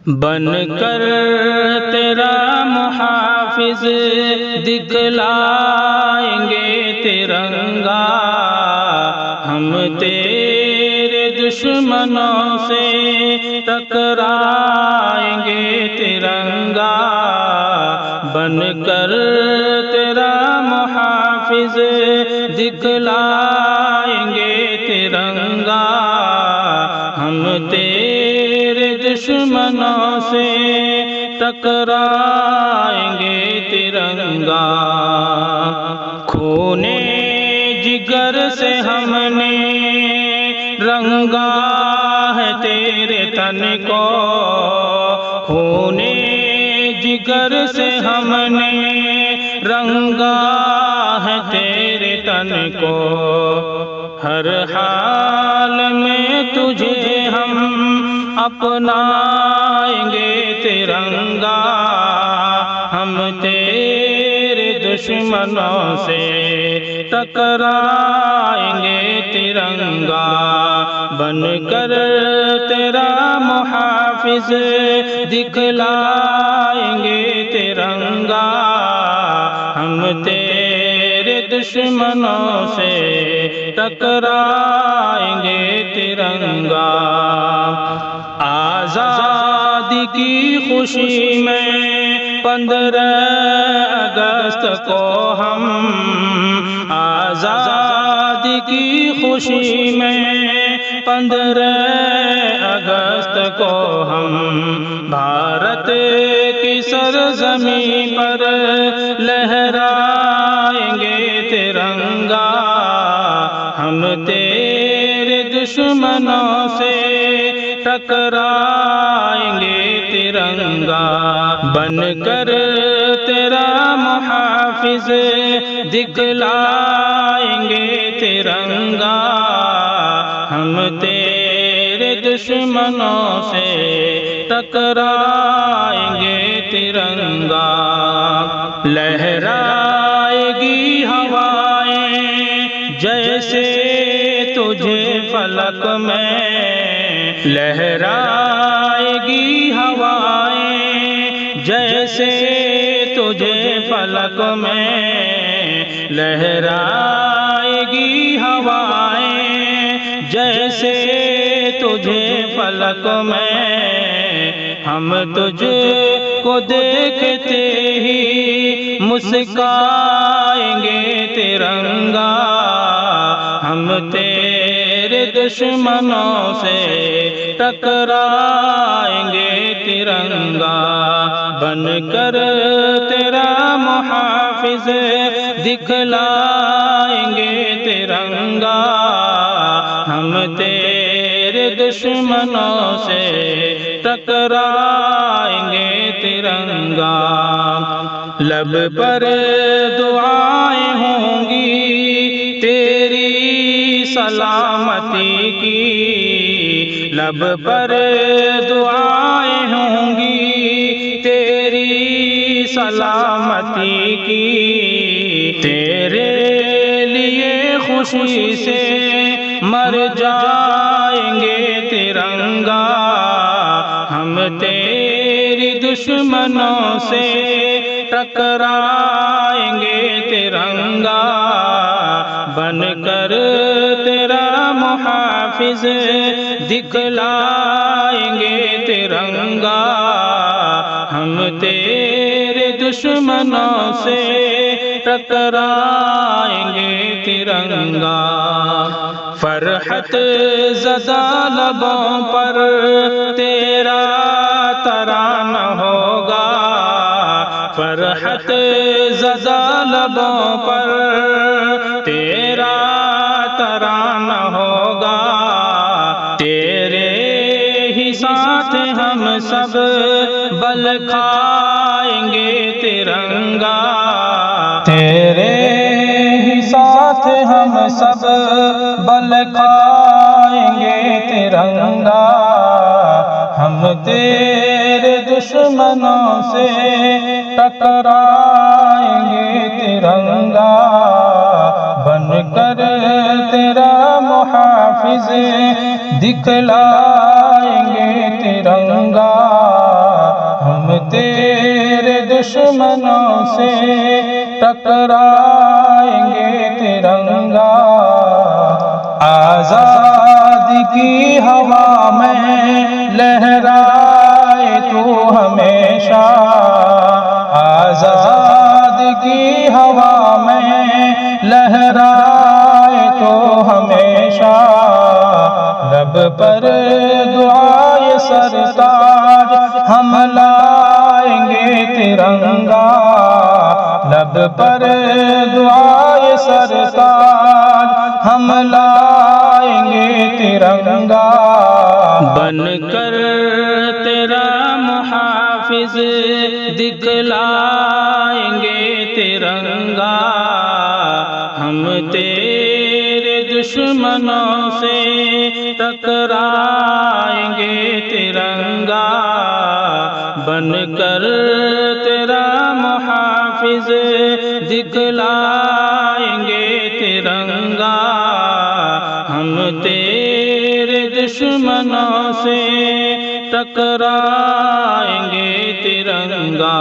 بن کر تیرا محافظ دکھلائیں گے ترنگا، ہم تیرے دشمنوں سے ٹکرائیں گے ترنگا، بن کر تیرا محافظ دکھلائیں گے ترنگا، ہم تیرے دشمنوں سے ٹکرائیں گے ترنگا۔ خون جگر سے ہم نے رنگا ہے تیرے تن کو، خون جگر سے ہم نے رنگا ہے تیرے تن کو، ہر حال میں تجھے ہم اپنائیں گے ترنگا، ہم تیرے دشمنوں سے ٹکرائیں گے ترنگا، بن کر تیرا محافظ دکھلائیں گے ترنگا، ہم تیرے دشمنوں سے ٹکرائیں گے ترنگا۔ آزادی کی خوشی میں 15 اگست کو ہم، آزادی کی خوشی میں 15 اگست کو ہم، بھارت کی سرزمین پر لہرائیں گے ترنگا، ہم تیرے دشمنوں سے ٹکرائیں گے ترنگا، بن کر تیرا محافظ دکھلائیں گے ترنگا، ہم تیرے دشمنوں سے ٹکرائیں گے ترنگا۔ لہرائے گی ہوائیں جیسے تجھے فلک میں، لہرائے گی ہوائیں جیسے تجھے فلک میں، لہرائے گی ہوائیں جیسے تجھے فلک میں، ہم تجھ کو دیکھتے ہی مسکرائیں گے ترنگا، ہم تیرے دشمنوں سے ٹکرائیں گے ترنگا، بن کر تیرا محافظ دکھلائیں گے ترنگا، ہم تیرے دشمنوں سے ٹکرائیں گے ترنگا۔ لب پر دعائیں ہوں گی تیری سلامتی کی، لب پر دعائیں ہوں گی تیری سلامتی کی، تیرے لیے خوشی سے مر جائیں گے ترنگا، ہم تیری دشمنوں سے ٹکرائیں گے ترنگا، بن کر تیرا محافظ دکھلائیں گے ترنگا، ہم تیرے دشمنوں سے ٹکرائیں گے ترنگا۔ فرحت زدہ لبوں پر تیرا ترانہ ہوگا، فرحت زدہ لبوں پر تیرا ترانہ ہوگا، تیرے ہی ساتھ ہم سب بل کھائیں گے ترنگا، تیرے ہی ساتھ ہم سب بل کھائیں گے ترنگا، ہم تیرے دشمنوں سے ٹکرائیں گے ترنگا، بن کر تیرا محافظ دکھلائیں گے ترنگا۔ سے ٹکرائیں گے ترنگا، آزادی کی ہوا میں لہرائے تو ہمیشہ، آزادی کی ہوا میں لہرائے تو ہمیشہ، لب پر دعائے سرتاج ہم لائیں گے ترنگا، لب پر دعائے سرتاج ہم لائیں گے ترنگا، بن کر تیرا محافظ دکھلائیں گے ترنگا، ہم تیرے دشمنوں سے ٹکرائیں گے ترنگا، بن کر تیرا محافظ دکھلائیں گے ترنگا، ہم تیرے دشمنوں سے ٹکرائیں گے ترنگا۔